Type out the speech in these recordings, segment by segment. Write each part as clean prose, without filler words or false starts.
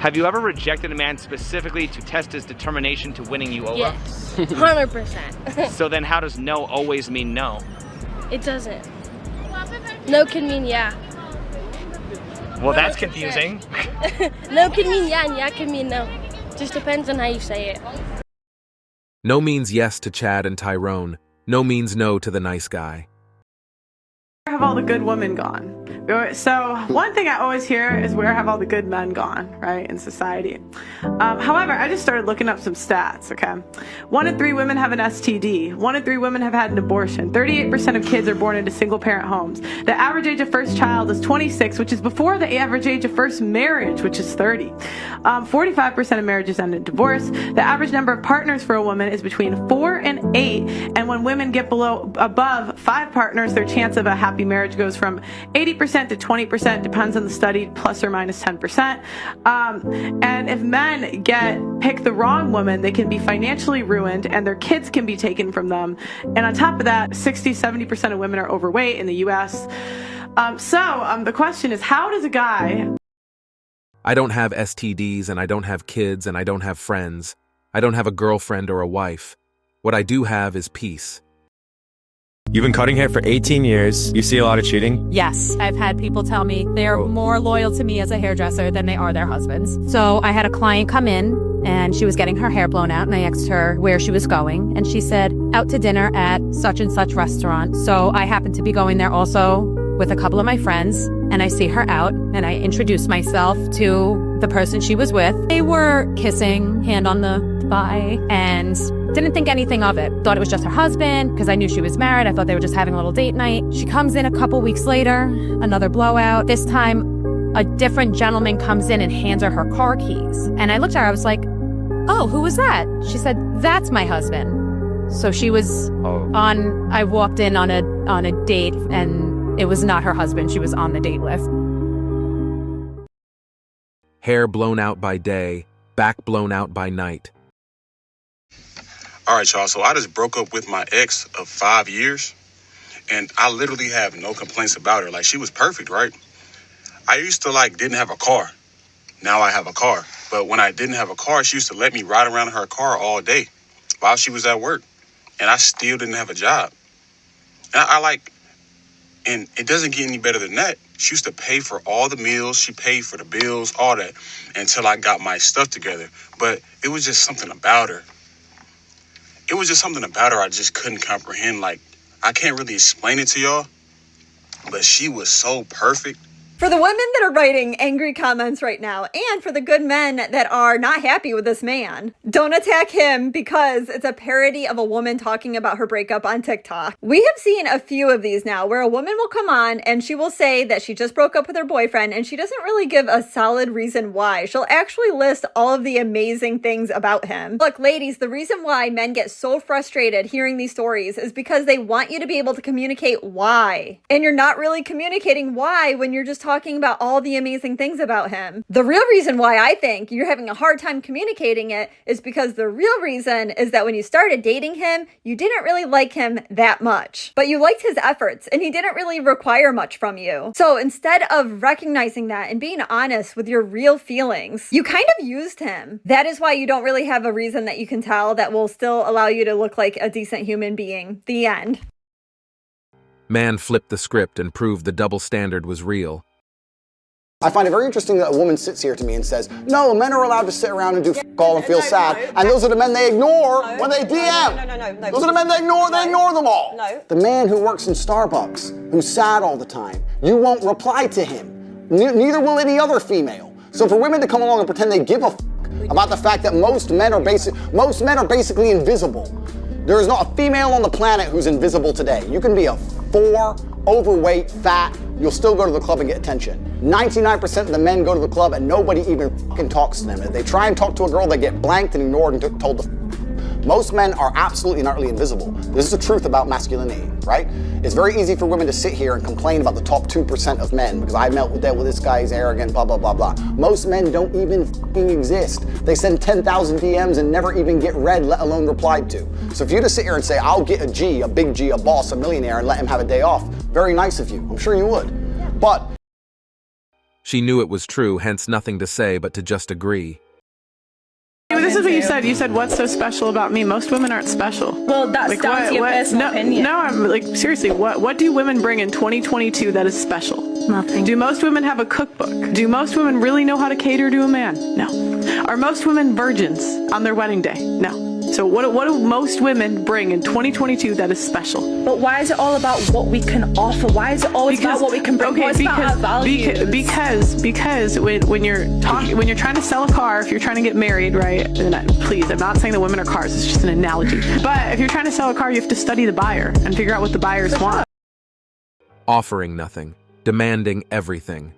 Have you ever rejected a man specifically to test his determination to winning you over? Yes, 100%. So then how does no always mean no? It doesn't. No can mean yeah. Well, that's confusing. No can mean yeah and yeah can mean no. Just depends on how you say it. No means yes to Chad and Tyrone. No means no to the nice guy. Where have all the good women gone? So one thing I always hear is where have all the good men gone, right, in society? However, I just started looking up some stats, okay? 1 in 3 women have an STD. 1 in 3 women have had an abortion. 38% of kids are born into single-parent homes. The average age of first child is 26, which is before the average age of first marriage, which is 30. 45% of marriages end in divorce. The average number of partners for a woman is between 4 and 8, and when women get above 5 partners, their chance of a happy marriage goes from 80% to 20%, depends on the study, plus or minus 10%. And if men pick the wrong woman, they can be financially ruined and their kids can be taken from them. And on top of that, 60-70% of women are overweight in the US. The question is, how does a guy... I don't have STDs and I don't have kids and I don't have friends. I don't have a girlfriend or a wife. What I do have is peace. You've been cutting hair for 18 years. You see a lot of cheating? Yes. I've had people tell me they're more loyal to me as a hairdresser than they are their husbands. So I had a client come in and she was getting her hair blown out and I asked her where she was going and she said, out to dinner at such and such restaurant. So I happened to be going there also with a couple of my friends and I see her out and I introduce myself to the person she was with. They were kissing, hand on the thigh, and didn't think anything of it. Thought it was just her husband because I knew she was married. I thought they were just having a little date night. She comes in a couple weeks later, another blowout. This time, a different gentleman comes in and hands her her car keys. And I looked at her, I was like, oh, who was that? She said, that's my husband. So she was I walked in on a date and it was not her husband she was on the date with. Hair blown out by day, back blown out by night. All right, y'all, so I just broke up with my ex of 5 years, and I literally have no complaints about her. Like, she was perfect, right? I used to, didn't have a car. Now I have a car. But when I didn't have a car, she used to let me ride around in her car all day while she was at work, and I still didn't have a job. And and it doesn't get any better than that. She used to pay for all the meals. She paid for the bills, all that, until I got my stuff together. But it was just something about her. It was just something about her I just couldn't comprehend. I can't really explain it to y'all, but she was so perfect. For the women that are writing angry comments right now, and for the good men that are not happy with this man, don't attack him because it's a parody of a woman talking about her breakup on TikTok. We have seen a few of these now where a woman will come on and she will say that she just broke up with her boyfriend and she doesn't really give a solid reason why. She'll actually list all of the amazing things about him. Look, ladies, the reason why men get so frustrated hearing these stories is because they want you to be able to communicate why. And you're not really communicating why when you're just talking about all the amazing things about him. The real reason why I think you're having a hard time communicating it is because the real reason is that when you started dating him, you didn't really like him that much, but you liked his efforts and he didn't really require much from you. So instead of recognizing that and being honest with your real feelings, you kind of used him. That is why you don't really have a reason that you can tell that will still allow you to look like a decent human being. The end. Man flipped the script and proved the double standard was real. I find it very interesting that a woman sits here to me and says, no, men are allowed to sit around and do all and feel sad, and those are the men they ignore when they DM. No. Those are the men they ignore them all. No. The man who works in Starbucks, who's sad all the time, you won't reply to him. Neither will any other female. So for women to come along and pretend they give a about the fact that most men are basically invisible. There is not a female on the planet who's invisible today. You can be a 4, overweight, fat, you'll still go to the club and get attention. 99% of the men go to the club and nobody even fucking talks to them. If they try and talk to a girl, they get blanked and ignored and told to Most men are absolutely and utterly invisible. This is the truth about masculinity, right? It's very easy for women to sit here and complain about the top 2% of men because I dealt with this guy, he's arrogant, blah, blah, blah, blah. Most men don't even fucking exist. They send 10,000 DMs and never even get read, let alone replied to. So if you just sit here and say, I'll get a G, a big G, a boss, a millionaire, and let him have a day off, very nice of you. I'm sure you would. But She knew it was true, hence nothing to say but to just agree. This is what you said. You said, what's so special about me? Most women aren't special. Well, that's down to your personal opinion. No, I'm like, seriously, what do women bring in 2022 that is special? Nothing. Do most women have a cookbook? Do most women really know how to cater to a man? No. Are most women virgins on their wedding day? No. So what do most women bring in 2022 that is special? But why is it all about what we can offer? Why is it always about what we can bring? Okay, What's about our values? because when you're trying to sell a car, if you're trying to get married, right? And please, I'm not saying that women are cars. It's just an analogy. But if you're trying to sell a car, you have to study the buyer and figure out what the buyers want. Offering nothing, demanding everything.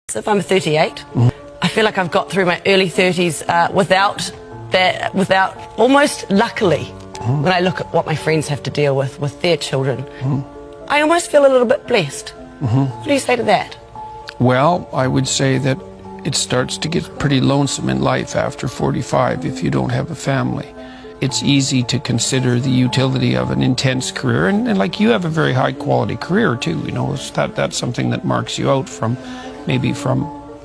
So if I'm 38, I feel like I've got through my early 30s without almost luckily, when I look at what my friends have to deal with their children, I almost feel a little bit blessed. What do you say to that? Well, I would say that it starts to get pretty lonesome in life after 45 if you don't have a family. It's easy to consider the utility of an intense career, and like you have a very high quality career too, you know, that's something that marks you out from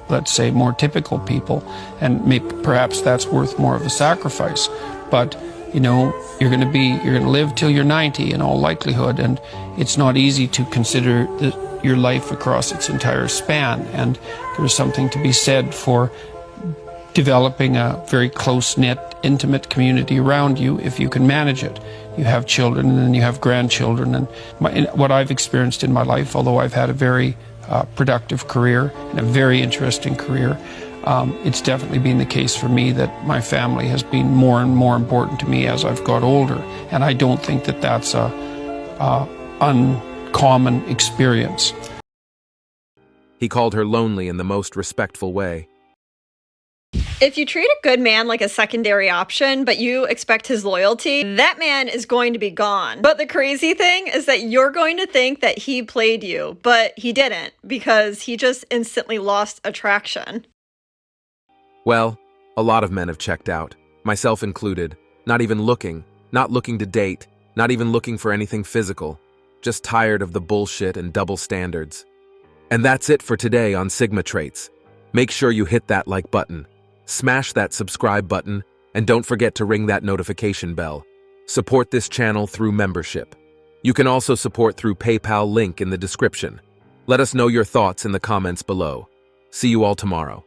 let's say more typical people, and perhaps that's worth more of a sacrifice. But you know, you're going to live till you're 90 in all likelihood, and it's not easy to consider your life across its entire span. And there's something to be said for developing a very close-knit, intimate community around you if you can manage it. You have children, and then you have grandchildren, and what I've experienced in my life, although I've had a very productive career and a very interesting career, it's definitely been the case for me that my family has been more and more important to me as I've got older, and I don't think that that's a uncommon experience. He called her lonely in the most respectful way. If you treat a good man like a secondary option, but you expect his loyalty, that man is going to be gone. But the crazy thing is that you're going to think that he played you, but he didn't, because he just instantly lost attraction. Well, a lot of men have checked out, myself included, not even looking, not looking to date, not even looking for anything physical, just tired of the bullshit and double standards. And that's it for today on Sigma Traits. Make sure you hit that like button, smash that subscribe button, and don't forget to ring that notification bell. Support this channel through membership. You can also support through PayPal, link in the description. Let us know your thoughts in the comments below. See you all tomorrow.